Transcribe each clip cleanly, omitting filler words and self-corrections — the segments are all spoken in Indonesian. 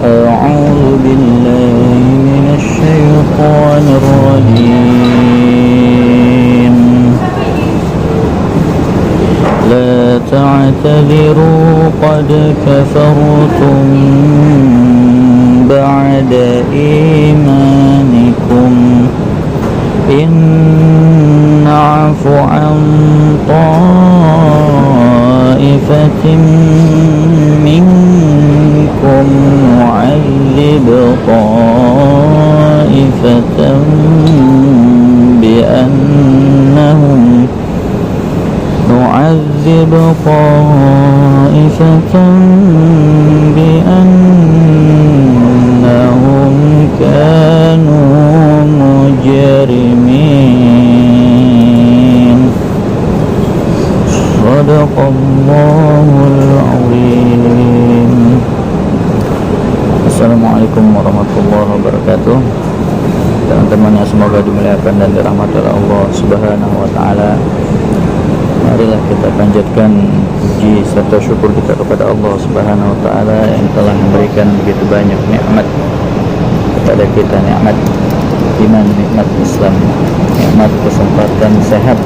أعوذ بالله من الشيطان الرجيم لا تعتذروا قد كفرتم بعد إيمانكم إن نعف عن طائفة منكم نعذب طائفة بأنهم كانوا مجرمين صدق الله العظيم. Assalamualaikum warahmatullahi wabarakatuh. Teman-teman yang semoga dimuliakan dan dirahmati oleh Allah Subhanahu wa taala. Marilah kita panjatkan puji serta syukur kita kepada Allah Subhanahu wa taala yang telah memberikan begitu banyak nikmat kepada kita, nikmat iman, nikmat Islam, nikmat kesempatan sehat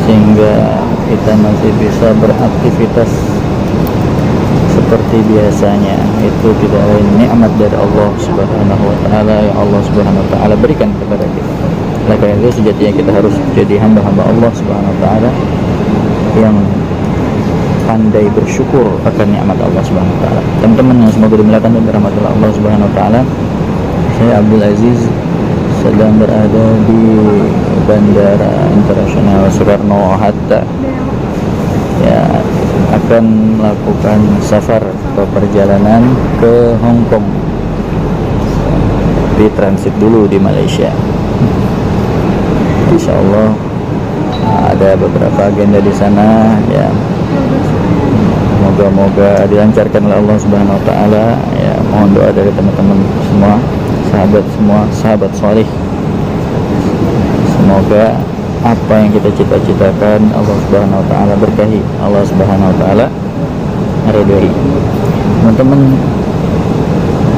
sehingga kita masih bisa beraktivitas seperti biasanya. Itu tidak lain nikmat dari Allah Subhanahu wa taala yang Allah Subhanahu wa taala berikan kepada kita. Oleh karena itu sejatinya kita harus jadi hamba-hamba Allah Subhanahu wa taala yang pandai bersyukur akan nikmat Allah Subhanahu wa taala. Teman-teman yang semoga dimuliakan dan dirahmati Allah Subhanahu wa taala, saya Abdul Aziz sedang berada di Bandara Internasional Soekarno-Hatta, ya, akan melakukan safar atau perjalanan ke Hong Kong, di transit dulu di Malaysia. Insya Allah ada beberapa agenda di sana, ya. Moga-moga dilancarkan oleh Allah Subhanahu wa taala, ya. Mohon doa dari teman-teman semua, sahabat salih. Semoga apa yang kita cita-citakan Allah Subhanahu wa taala berkahi, Allah Subhanahu wa taala ridhoi. Teman-teman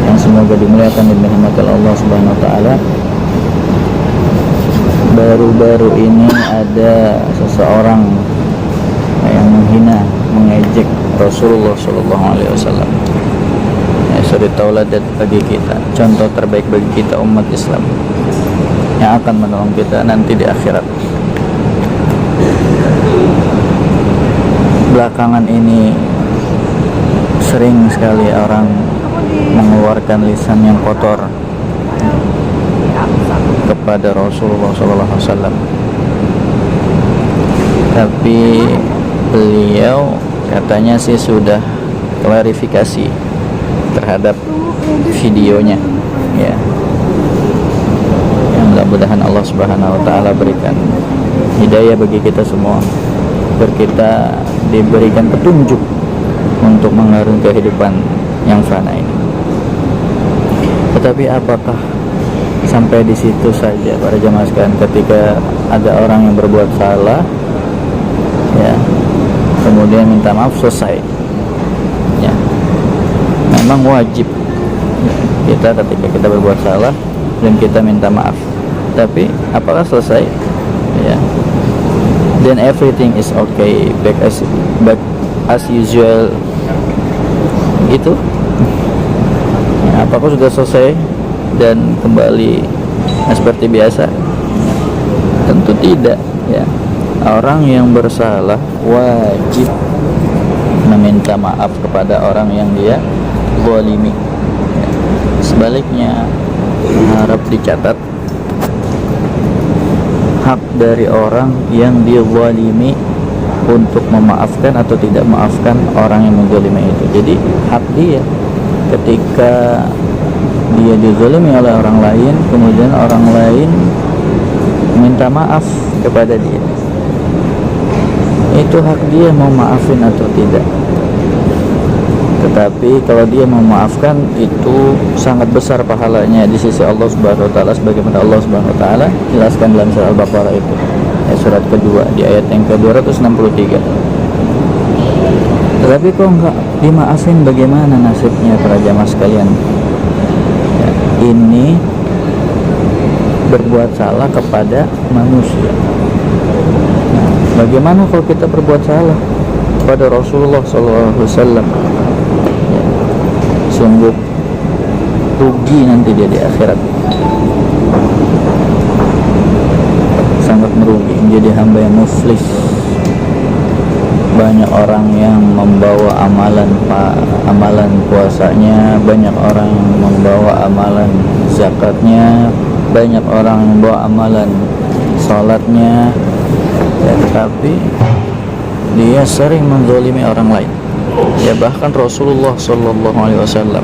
yang semoga dimuliakan dan dirahmati Allah Subhanahu wa taala, baru-baru ini ada seseorang yang menghina, mengejek Rasulullah sallallahu alaihi wasallam. Suri tauladan bagi kita, contoh terbaik bagi kita umat Islam yang akan menolong kita nanti di akhirat. Belakangan ini sering sekali orang mengeluarkan lisan yang kotor kepada Rasulullah SAW. Tapi beliau katanya sih sudah klarifikasi terhadap videonya, ya. Yang mudah-mudahan Allah Subhanahu wa taala berikan hidayah bagi kita semua, agar kita diberikan petunjuk untuk mengarungi kehidupan yang fana ini. Tetapi apakah sampai di situ saja para jamaah sekalian, ketika ada orang yang berbuat salah, ya, kemudian minta maaf selesai? Ya, memang wajib kita ketika kita berbuat salah dan kita minta maaf, tapi apakah selesai? Ya, then everything is okay, back as usual gitu? Ya, apakah sudah selesai dan kembali seperti biasa? Tentu tidak, ya. Orang yang bersalah wajib meminta maaf kepada orang yang dia zalimi. Ya. Sebaliknya, harap dicatat hak dari orang yang dizalimi untuk memaafkan atau tidak memaafkan orang yang menzalimi itu. Jadi hak dia ketika dia dizalimi oleh orang lain, kemudian orang lain minta maaf kepada dia, itu hak dia mau maafin atau tidak. Tetapi kalau dia memaafkan, itu sangat besar pahalanya di sisi Allah Subhanahu wa taala, sebagaimana Allah Subhanahu wa taala jelaskan dalam surah Al-Baqarah surat kedua di ayat yang ke-263. Tapi kok nggak dimaafin, bagaimana nasibnya para jamaah sekalian? Ya, ini berbuat salah kepada manusia. Nah, bagaimana kalau kita berbuat salah kepada Rasulullah SAW? Ya, sungguh rugi nanti dia di akhirat, sangat merugi, menjadi hamba yang muflis. Banyak orang yang membawa amalan puasanya, banyak orang yang membawa amalan zakatnya, banyak orang yang membawa amalan salatnya, ya, tetapi dia sering menzalimi orang lain. Ya, bahkan Rasulullah SAW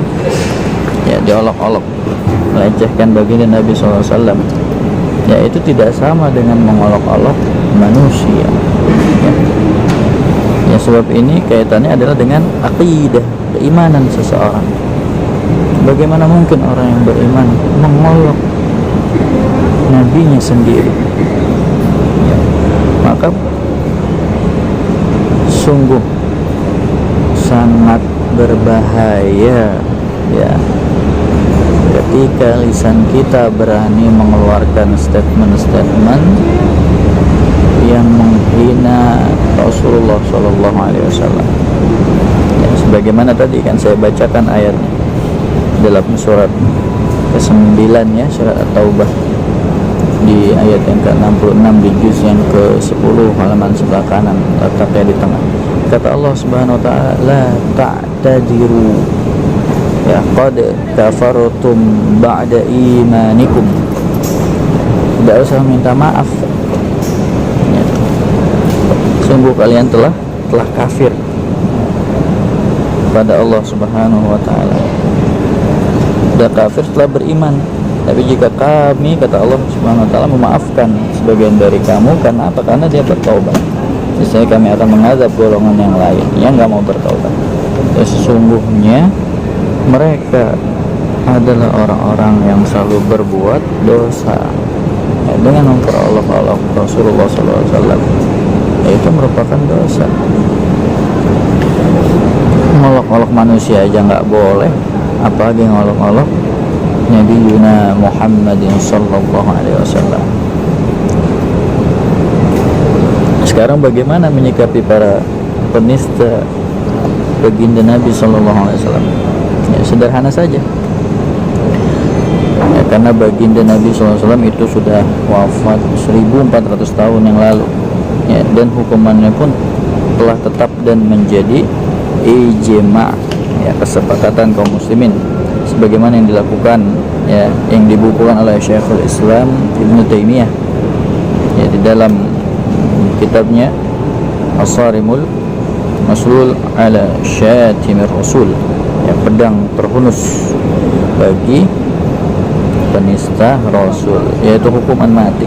ya diolok-olok, melecehkan baginda Nabi SAW. Ya, itu tidak sama dengan mengolok-olok manusia. Ya. Ya, sebab ini kaitannya adalah dengan akidah, keimanan seseorang. Bagaimana mungkin orang yang beriman mengolok nabinya sendiri? Ya. Maka sungguh sangat berbahaya, ya, ketika lisan kita berani mengeluarkan statement-statement yang menghina Rasulullah SAW. Ya, sebagaimana tadi kan saya bacakan ayatnya dalam surat ke-9, ya, surat At-Taubah, di ayat yang ke-66 di juz yang ke-10 halaman sebelah kanan, letaknya di tengah. Kata Allah Subhanahu wa taala, la ta'tadiru, ya, qad kafartum ba'da imanikum. Tidak usah minta maaf, ya. Sungguh kalian telah kafir pada Allah Subhanahu wa taala. Sudah kafir setelah beriman. Tapi jika kami, kata Allah Subhanahu wa taala, memaafkan sebagian dari kamu, karena apa? Karena dia bertaubat. Misalnya kami akan mengazab golongan yang lain yang nggak mau bertaubat. Ya, sesungguhnya mereka adalah orang-orang yang selalu berbuat dosa, ya, dengan memperolok-olok Rasulullah SAW. Ya, itu merupakan dosa. Ngolok-olok manusia aja nggak boleh, apalagi ngolok-olok Nabi Yuna Muhammadin Sallallahu Alaihi Wasallam. Sekarang bagaimana menyikapi para penista baginda Nabi Sallallahu Alaihi Wasallam? Ya, sederhana saja. Ya, karena baginda Nabi SAW itu sudah wafat 1400 tahun yang lalu, ya, dan hukumannya pun telah tetap dan menjadi ijma', ya, kesepakatan kaum muslimin, sebagaimana yang dilakukan, ya, yang dibukukan oleh Syekhul Islam Ibnu Taimiyah, ya, di dalam kitabnya As-Sarimul Maslul ala Syatimir Rasul, ya, pedang terhunus bagi penista Rasul, yaitu hukuman mati.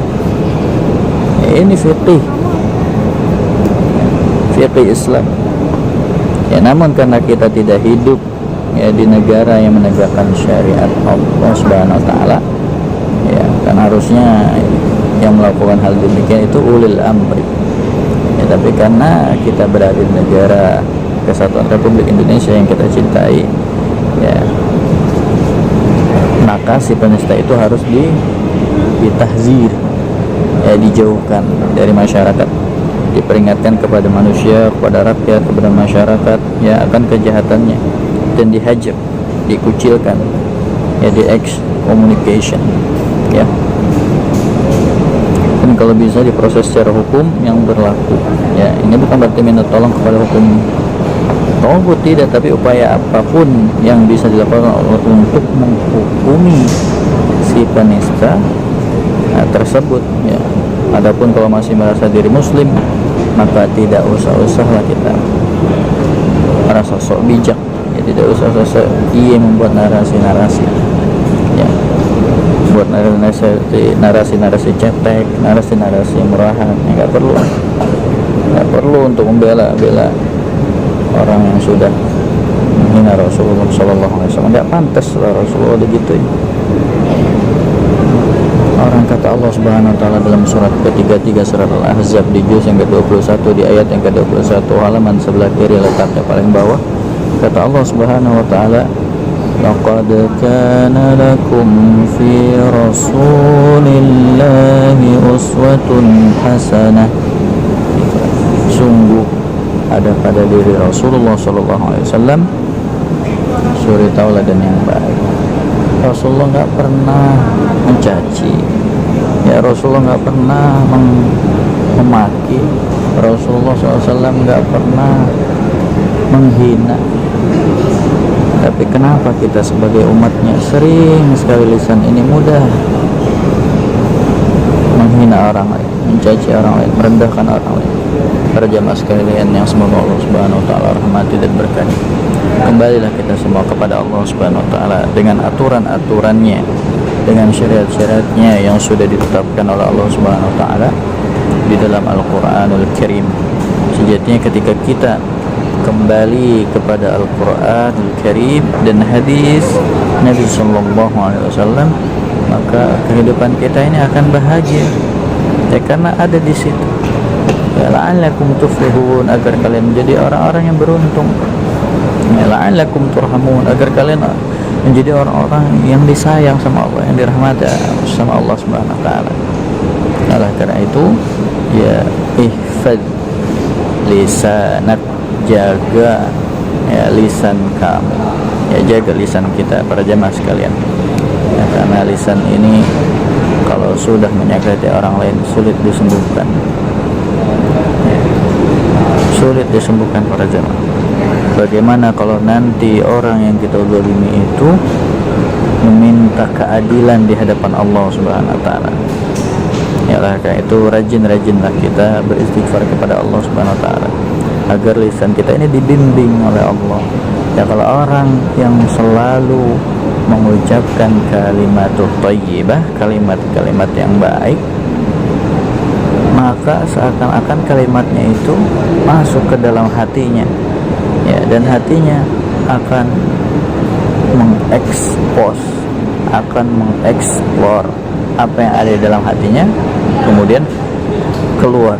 Ya, ini fiqih Islam. Ya, namun karena kita tidak hidup, ya, di negara yang menegakkan syariat Allah Subhanahu wa taala, ya, kan harusnya yang melakukan hal demikian itu ulil amri. Ya, tapi karena kita berada di negara Kesatuan Republik Indonesia yang kita cintai, ya, maka si penista itu harus ditahzir, ya, dijauhkan dari masyarakat, diperingatkan kepada manusia, kepada rakyat, kepada masyarakat, ya, akan kejahatannya, dan dihajar, dikucilkan, ya, di excommunication, ya. Dan kalau bisa diproses secara hukum yang berlaku, ya. Ini bukan berarti minta tolong kepada hukum togut, tidak, tapi upaya apapun yang bisa dilakukan untuk menghukumi si penista, nah, tersebut, ya. Adapun kalau masih merasa diri muslim, maka tidak usah-usahlah kita merasa sok bijak, ya, tidak usah membuat narasi-narasi, ya, buat narasi-narasi cetek, narasi-narasi murahan, ya, nggak perlu untuk membela orang yang sudah menghina Rasulullah SAW. Nggak pantas lah Rasulullah digituin. Orang kata kata Allah Subhanahu wa taala dalam surat ke-33 surat Al-Ahzab di juz yang ke-21 di ayat yang ke-21 halaman sebelah kiri letaknya paling bawah. Kata Allah Subhanahu wa taala, laqad kana lakum fi rasulillahi uswatun hasanah. Sungguh ada pada diri Rasulullah sallallahu alaihi wasallam suri tauladan yang baik. Rasulullah nggak pernah mencaci, ya Rasulullah nggak pernah memaki, Rasulullah SAW nggak pernah menghina. Tapi kenapa kita sebagai umatnya sering sekali lisan ini mudah menghina orang lain, mencaci orang lain, merendahkan orang lain. Para jamaah sekalian yang semoga Allah Subhanahu wa taala rahmati dan berkahi. Kembalilah kita semua kepada Allah Subhanahu wa taala dengan aturan-aturannya, dengan syariat-syariatnya yang sudah ditetapkan oleh Allah Subhanahu wa taala di dalam Al-Qur'anul Karim. Sejatinya ketika kita kembali kepada Al-Qur'anul Karim dan hadis Nabi sallallahu alaihi wasallam, maka kehidupan kita ini akan bahagia. Ya, karena ada di situ. Ya, la'allakum tuflihun, agar kalian menjadi orang-orang yang beruntung. Ya, la'allakum turhamun, agar kalian menjadi orang-orang yang disayang sama Allah, yang dirahmati sama Allah Subhanahu wa taala. Oleh karena itu, ya ihfad lisanak, jaga ya lisan kamu. Ya, jaga lisan kita para jamaah sekalian. Ya, karena lisan ini kalau sudah menyakiti orang lain sulit disembuhkan. Sulit disembuhkan para jemaah. Bagaimana kalau nanti orang yang kita zalimi itu meminta keadilan di hadapan Allah Subhanahu wa taala? Ya, karena itu rajin-rajinlah kita beristighfar kepada Allah Subhanahu wa taala agar lisan kita ini dibimbing oleh Allah. Ya, kalau orang yang selalu mengucapkan kalimat thayyibah, kalimat-kalimat yang baik, maka seakan-akan kalimatnya itu masuk ke dalam hatinya, ya, dan hatinya akan mengekspos, akan mengeksplor apa yang ada di dalam hatinya, kemudian keluar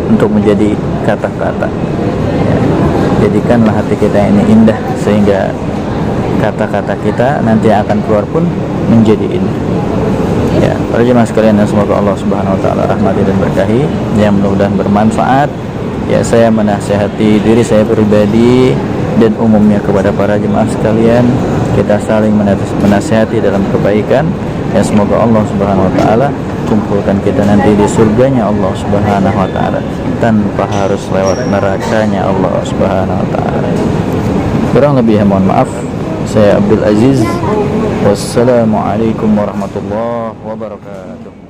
untuk menjadi kata-kata. Ya, jadikanlah hati kita ini indah sehingga kata-kata kita nanti akan keluar pun menjadi indah. Ya, para jemaah sekalian yang semoga Allah Subhanahu wa taala rahmati dan berkahi, yang mudah-mudahan bermanfaat. Ya, saya menasihati diri saya pribadi dan umumnya kepada para jemaah sekalian, kita saling menasihati dalam kebaikan. Ya, semoga Allah Subhanahu wa taala kumpulkan kita nanti di surganya Allah Subhanahu wa taala tanpa harus lewat nerakanya Allah Subhanahu wa taala. Kurang lebih mohon maaf. Saya Abdul Aziz. Wassalamualaikum warahmatullahi wabarakatuh.